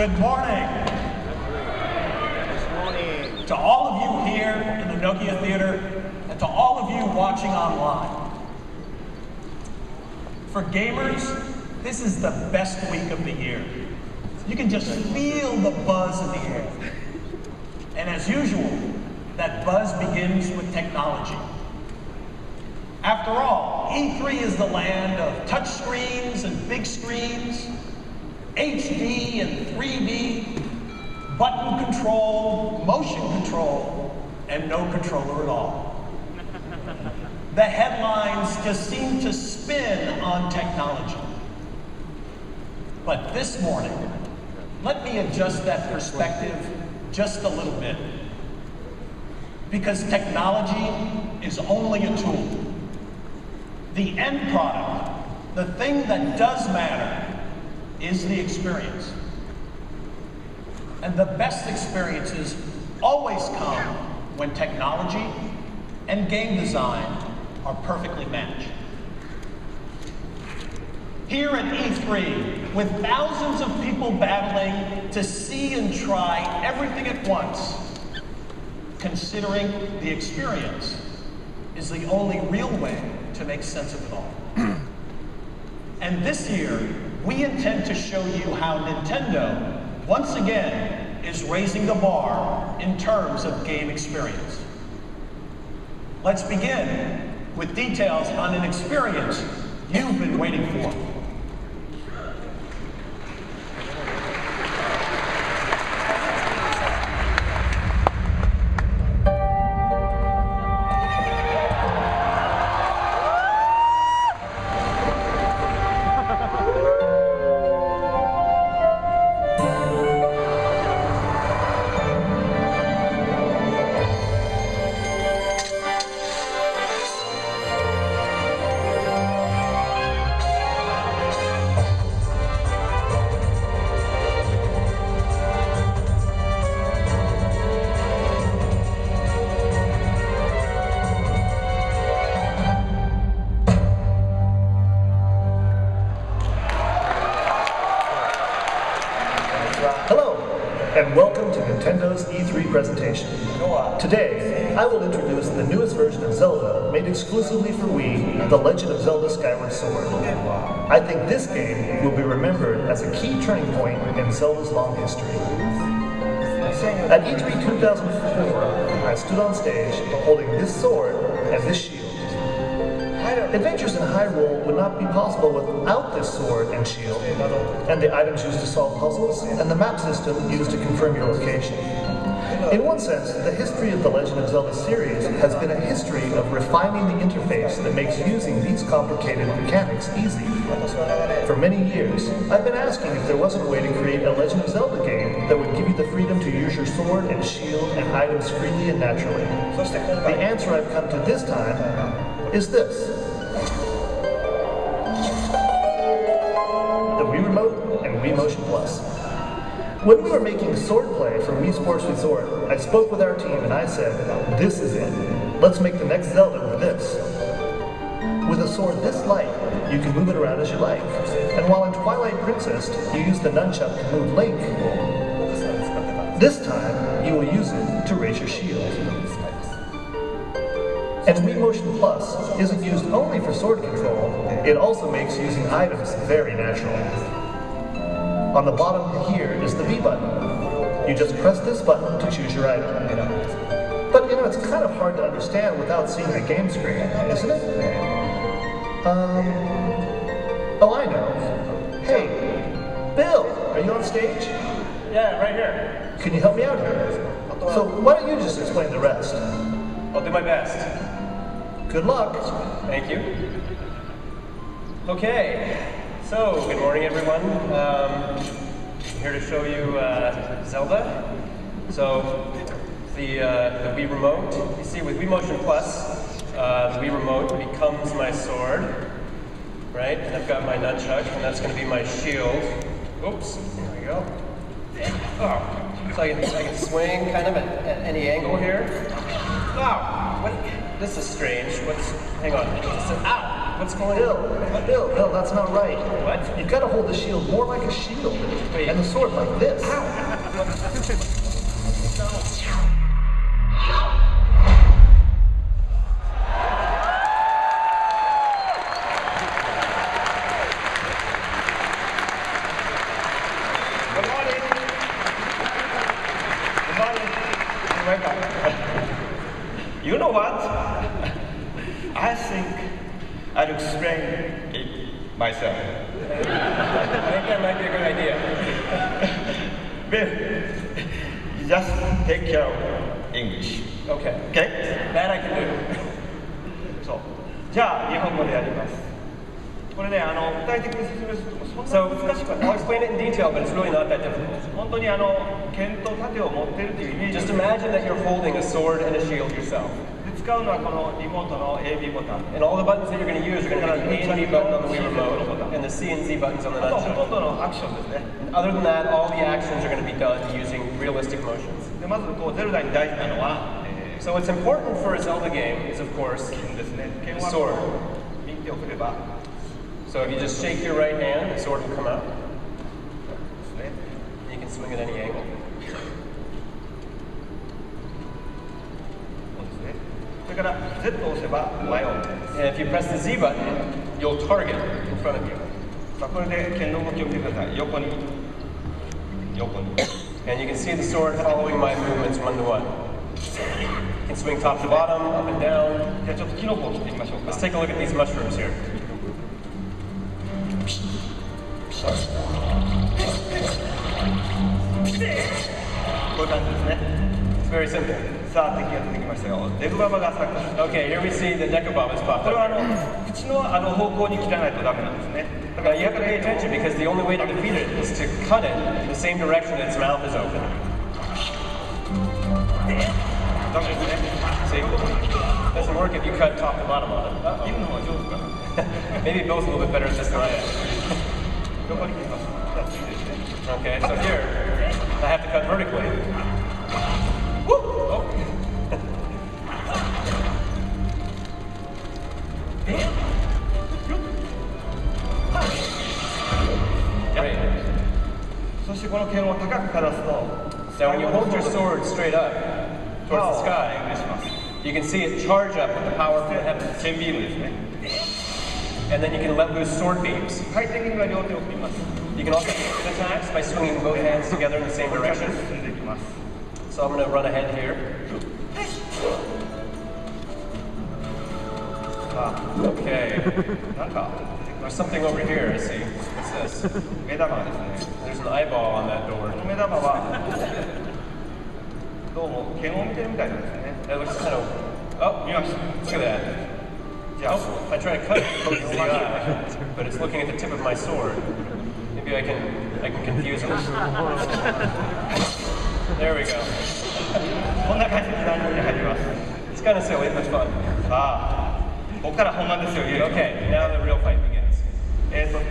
Good morning. Good morning. To all of you here in the Nokia Theater, and to all of you watching online. For gamers, this is the best week of the year. You can just feel the buzz in the air. And as usual, that buzz begins with technology. After all, E3 is the land of touchscreens and big screens, HD and 3D, button control, motion control, and no controller at all. The headlines just seem to spin on technology. But this morning, let me adjust that perspective just a little bit. Because technology is only a tool. The end product, the thing that does matter, is the experience. And the best experiences always come when technology and game design are perfectly matched. Here at E3, with thousands of people battling to see and try everything at once, considering the experience is the only real way to make sense of it all. And this year, we intend to show you how Nintendo, once again, is raising the bar in terms of game experience. Let's begin with details on an experience you've been waiting for. Hello, and welcome to Nintendo's E3 presentation. Today, I will introduce the newest version of Zelda made exclusively for Wii, The Legend of Zelda Skyward Sword. I think this game will be remembered as a key turning point in Zelda's long history. At E3 2004, I stood on stage holding this sword and this shield. Adventures in Hyrule would not be possible without this sword and shield, and the items used to solve puzzles, and the map system used to confirm your location. In one sense, the history of the Legend of Zelda series has been a history of refining the interface that makes using these complicated mechanics easy. For many years, I've been asking if there wasn't a way to create a Legend of Zelda game that would give you the freedom to use your sword and shield and items freely and naturally. The answer I've come to this time is this. The Wii Remote and Wii Motion Plus. When we were making Swordplay for Wii Sports Resort, I spoke with our team and I said, this is it. Let's make the next Zelda with this. With a sword this light, you can move it around as you like. And while in Twilight Princess, you use the nunchuck to move Link, this time you will use it to raise your shield. And Wii Motion Plus isn't used only for sword control, it also makes using items very natural. On the bottom here is the B button. You just press this button to choose your item. But you know, it's kind of hard to understand without seeing the game screen, isn't it? Oh, I know. Hey, Bill, are you on stage? Yeah, right here. Can you help me out here? So why don't you just explain the rest? I'll do my best. Good luck. Thank you. Okay, so good morning, everyone. I'm here to show you Zelda. So the Wii Remote. You see, with Wii Motion Plus, the Wii Remote becomes my sword, right? And I've got my nunchuck, and that's going to be my shield. Oops, there we go. Oh, so I can swing kind of at any angle here. Wow, what? This is strange. Hang on. Ow! What's going on? Bill, that's not right. What? You've got to hold the shield more like a shield. Wait. And the sword like this. Good morning. Good morning. Wake up. You know what? I think I'll explain it myself. I think that might be a good idea. Bill, just take care of English. Okay. Okay? That I can do. そう。じゃあ、日本語でやります。これね、具体的に説明するとそん So な難しくはな I'll い。 explain it in detail, but it's really not that difficult. 本当に剣と盾を持ってるっていうイメージ Just imagine that you're holding a sword and a shield yourself. で使うのはこのリモートの AB ボタン。 And all the buttons that you're going to use are going to be the A and B button on the Wii remote and the C and Z buttons on the あとほとん nunchuck. どのアクションですね。 And other than that, all the actions are going to be done using realistic motions. でまずゼルダに大事なのは、So what's important for a Zelda game is, of course, 剣ですね。剣 the は sword. 右手を振れば So if you just shake your right hand, the sword will come out. ですね。 You can swing at any angle. そうですね。それから Z を押せば前を向きます。 And if you press the Z button, you'll target in front of you. さあこれで剣の動きを見てください。横に横に。 And you can see the sword following my movements one to one. You can swing top to bottom, up and down. じゃあちょっとキノコを切ってみましょうか。 Let's take a look at these mushrooms here. こういう感じですね。 It's very simple. さあ敵が出てきましたよ。デブババが作です。 Okay, here we see the Decababas popped これは up. 口の方向に切らないとダメなんですね。だか Now ら you have to pay attention because the only way to defeat it is to cut it in the same direction that its mouth is open. ダメですね。 See? Doesn't work if you cut top to bottom on it. あ、見るのが上手かな。 Maybe both a little bit better at this than I am. 横に切ります。じゃあ次ですね。 Okay, so here, I have to cut vertically. Woo! Oh. Great. そしてこの剣を高くかざすと、 Now when you hold your sword straight up towards the sky, します。 you can see it charge up with the power from the heavens. 剣ビームですね。 And then you can let loose sword beams. 回転には両手を振ります。 You can also do attacks by swinging both hands together in the same 進 direction. んでいきます。 So I'm going to run ahead here. さあ、 Okay. なんか There's something over here, I see. What's this? 目玉ですね。 There's an eyeball on that こ door. の目玉はどうも剣を見てるみたいなんですね。 That looks kind of... Oh, 見ました。 look at that. じゃあ、 Oh, I try to cut it close to the eye, but it's looking at the tip of my sword. Maybe I can confuse it. There we go. こんな感じで段に入ります。 It's kind of silly, but fun. さあ、ここから本番ですよ。いよいよ Okay, now the real fight begins.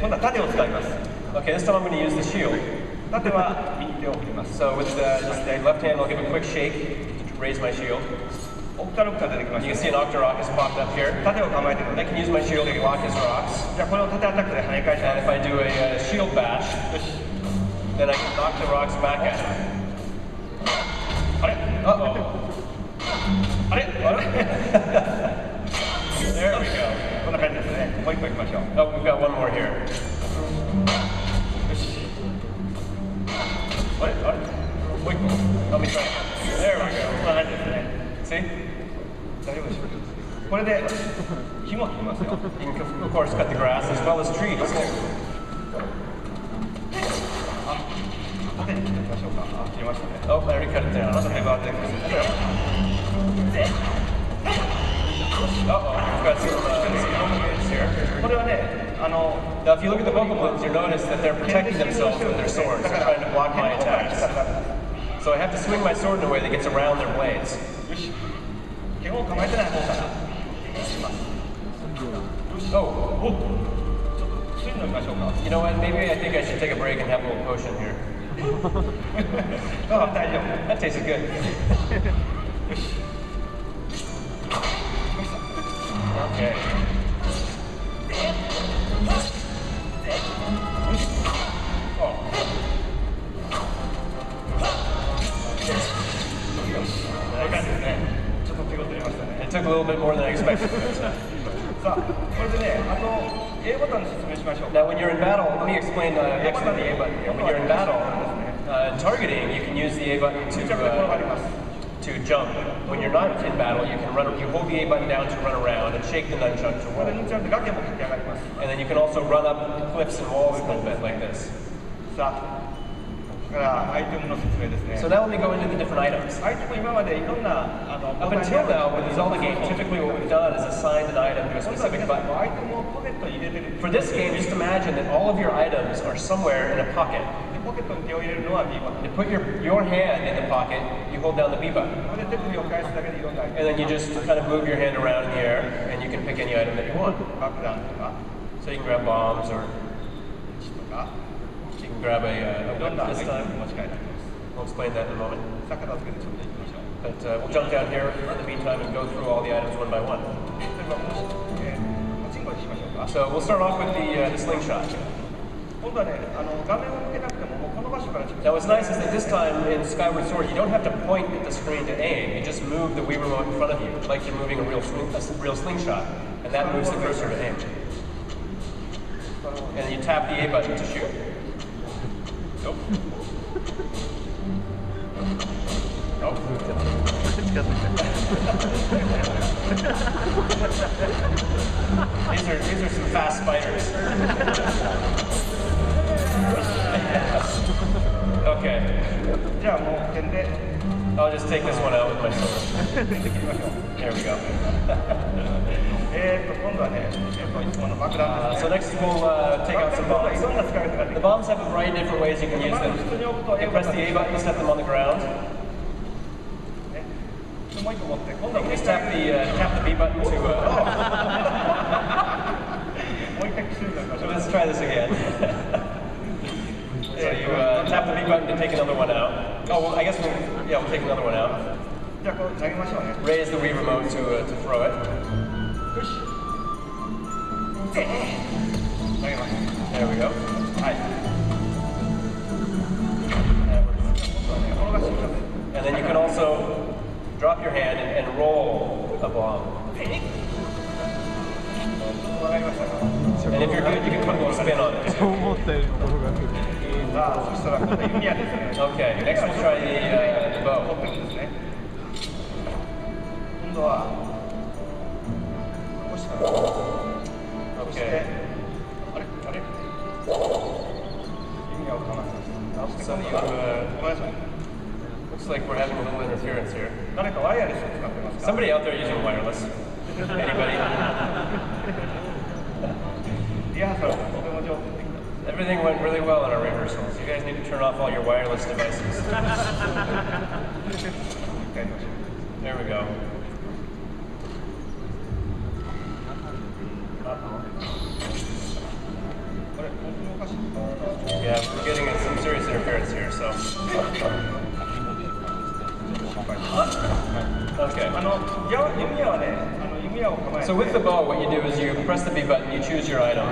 今度は盾を使います。 Okay, this time I'm going to use the shield. 盾は右手を振ります。 So with just the left hand, I'll give a quick shake to raise my shield. オクタロクタ出てきま You can し see an Octorok has popped up here. た。盾を構えてくださ I い。 can use my shield to block his rocks. じゃあこれを盾アタックで跳ね返しま And if I do a shield bash, す。よし。 then I can knock the rocks back at him. あれ Uh-oh. あれ There we go. こんな感じですね。もう一個行きましょう。 Oh, we've got one more here. よし。あれあれもう一個。 Let me try. There we こんな感じですね。 go. See? 大丈夫でしょうか。これで木も切りますよ。 You can, of course, cut the grass as well as trees. 縦に切ってみましょうか。あ、切りましたね。 Oh, I already cut it あ down. なた手が当ててください。 Uh-oh, we've got some blades here. これはね、Now, if you look at the vocal blades, you'll notice that they're protecting themselves with their swords. They're trying to block my attacks. So I have to swing my sword in a way that gets around their blades. よし。剣を構えてない方からします。 Oh, おっ。ちょっと薬飲みましょうか。 you know what? Maybe I think I should take a break and have a little potion here. あ、大丈夫。 That tasted good. よし。 Okay. more than I expected. さあ、これでね、あと A ボタンの説明しましょう。 Now, when you're in battle, let me explain actually the A button here. When you're in battle, in targeting, you can use the A button to jump. When you're not in battle, you can run. You hold the A button down to run around and shake the nunchuck to これ roll. で2で崖も駆け上がります。 And then you can also run up cliffs and walls a little bit like this. さあ、ここからアイテムの説明ですね。 So now let me go into the different items. アイテム今までいろんなボ Up タン until now, with the Zelda game, typically what we've done is assigned an item to a 今度は specific 皆さん button. アイテムをポケットに入れてる。 For this game, just imagine that all of your items are somewhere in a pocket. でポケットに手を入れるのは B ボタン。 You put your hand in the pocket, you hold down the B button. これで手首を返すだけでいろんなアイテ And then you just kind of move your hand around in the air, and you can pick any item that you want. ム、爆弾とか、 So you can grab bombs, or 石とか、 you can grab a いろん whip なアイ this テム time. 持ち帰ってきます。 We'll explain that in a moment. さあ、片付けてちょっと行きましょう。 But we'll jump down here in the meantime and go through all the items one by one. 例えばパチンコにしましょうか。 So we'll start off with the slingshot. 今度はね、画面を向けなくても、もうこの場所から直接 Now what's nice is that this time in Skyward Sword, you don't have to point at the screen to aim. You just move the Wii remote in front of you, like you're moving a real slingshot, and that moves the cursor to aim. And then you tap the A button to shoot. Nope. Nope. These are some fast spiders. Okay. じゃあもう点で I'll just take this one out with my sword. 切りましょう。 There we go. 今度はね、いつもの爆弾です So ね。 next we'll take out some 爆弾 bombs. いろんな使い方ができ The る。 bombs have a variety of different ways you can use まず them. 普通に置くと You can press the A button to set them on the ground. もう一個持って、今度は You もう just 一回 tap the B button to. もう一回薬になりましょう。 Let's try this again. So you tap the B button to take another one out. Oh, well, I guess we'll take another one out. じゃあこう投げましょうね。 Raise the Wii remote to throw it. よし。投げます。 There we go. はい。転がしてください。 And then you can also drop your hand and roll a bomb. わかりましたか。 And if you're good, you can put a little spin on it. 思ったより転がる。さあ、そしたら今度は弓矢ですね。 Okay, next we'll try the 取 bow. ってるんですね。今度はこうしたら、そして Okay. あれ弓矢をかませます。そして今度はごめんなさい。 Looks like we're having a little interference here. 誰かワイヤレスを使ってますか？ Somebody out there using wireless? Anybody? リハーサルがとても上手にできた。 Everything went really well in our rehearsals. You guys need to turn off all your wireless devices. 一回やりましょう。 There we go. Yeah, we're getting some serious interference here, so. Okay. 弓矢はね、弓矢を構えて So with the bow, what you do is you press the B button, you choose your item,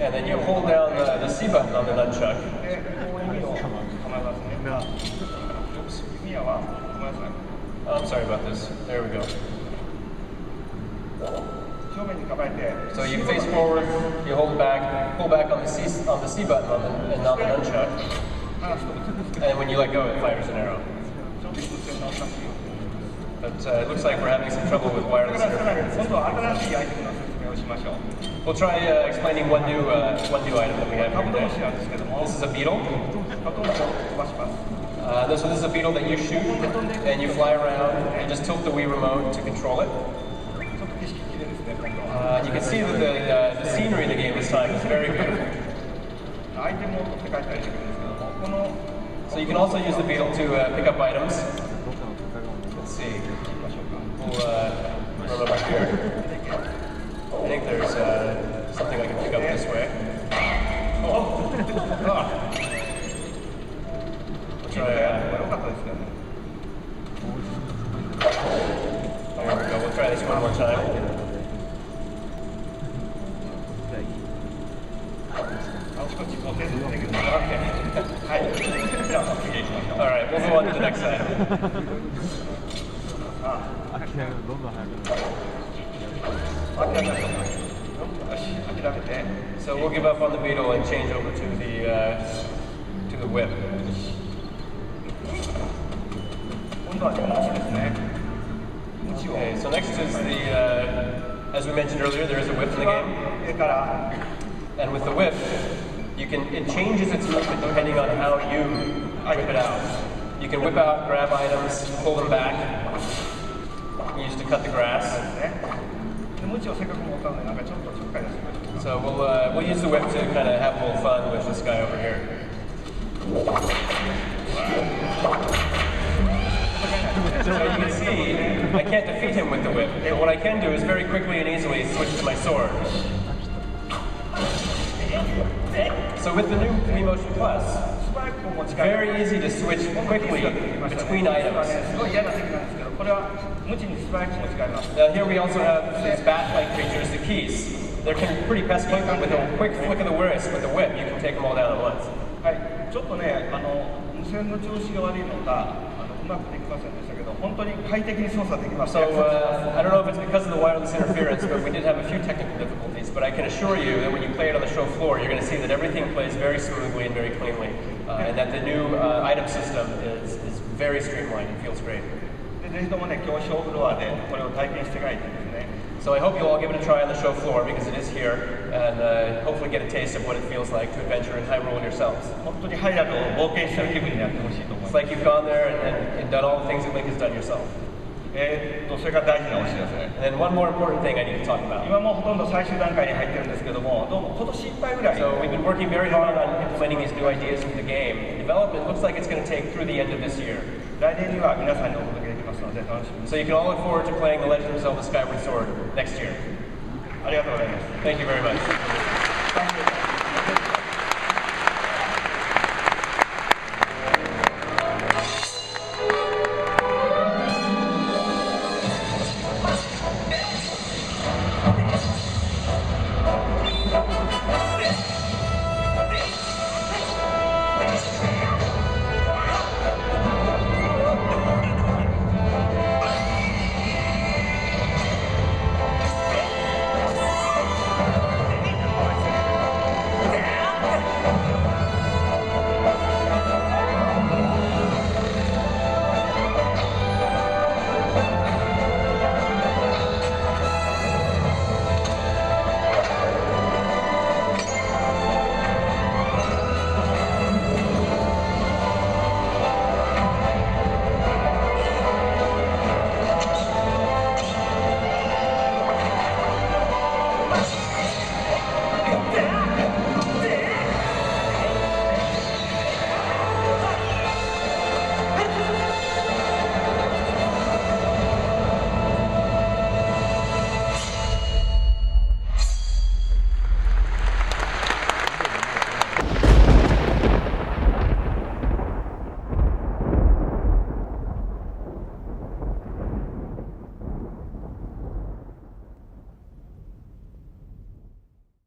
and then you hold down the C button on the nunchuck. で、こう弓を構えますね。弓矢はごめんなさい。 Oh, I'm sorry about this. There we go. 正面に構えて、 So you face forward, you hold back, pull back on the C button and on the nunchuck, 離すと撃つんですけ and then when you let go, it fires an arrow. ど、ちょっと一線直しますよ。 But it looks like we're having some trouble with それ wireless からさらに interference. 今度は新しいアイテムの説明をしましょう。 We'll try explaining one new item that we have カブ here トムシ today. なんですけども、 This is a beetle. カブトムシを飛ばします。 So this is a beetle that you shoot, and you fly around, and just tilt the Wii remote to control it. ちょっと景色きれいですね、今度は。 You can see that the scenery in the game this time is very beautiful. アイテムを取って帰ったりできるんですけども、この So you can also use the beetle to pick up items. Let's see. 行きましょうか。 We'll run over here. I think there's something I can pick up this way. Oh. We'll 良 try. かったですね。 There we go. We'll try this one more time. あちこちこう手でできる。 Okay. はい。じゃあ次へ行きましょう。 All right. We'll go on to the next item. あどんどん速くなる。諦めましょう。よし、諦めて。So we'll give up on the beetle and change over to the whip. 今度はムチですね。ムチを。 Okay, so next is as we mentioned earlier, there is a whip in the game. 上から。 And with the whip, it changes its movement depending on how you whip it out. You can whip out, grab items, pull them back. Used to cut the grass. ムチをせっかく持ったので、なんかちょっとちょっかい出してくれる。 So we'll use the whip to kind of have a little fun with this guy over here. So you can see, I can't defeat him with the whip. But what I can do is very quickly and easily switch to my sword. So with the new Wii Motion Plus, it's very easy to switch quickly between items. すごい嫌な敵なんですけど、これはムチに素早くも使えます。 Now here we also have these bat-like creatures, the keys. They're pretty pesky, but with a quick flick of the wrist with the whip, you can take them all down at once. はい、ちょっとね、無線の調子が悪いのか、うまくできませんでしたけど、本当に快適に操作できました。 So I don't know if it's because of the wireless interference, but we did have a few technical difficulties. But I can assure you that when you play it on the show floor, you're going to see that everything plays very smoothly and very cleanly, and that the new item system is very streamlined and feels great. ぜひともね、今日ショーフロアでこれを体験して帰ってですね。 So I hope you'll all give it a try on the show floor because it is here, and hopefully get a taste of what it feels like to adventure in Hyrule yourselves. 本当にハイライトを冒険してる気分になってほしいと思い It's ます。 like you've gone there and done all the things that Link has done yourself. それから大事なお知らせ。 And then one more important thing I need to talk about. 今もうほとんど最終段階に入ってるんですけども、どうも今年いっぱいぐらい。 So we've been working very hard on implementing these new ideas into the game. Development looks like it's going to take through the end of this year. 来年には皆さんにお届けできますので楽しみに。 So you can all look forward to playing The Legend of Zelda Skyward Sword next year. ありがとうございます。 Thank you very much. Thank you.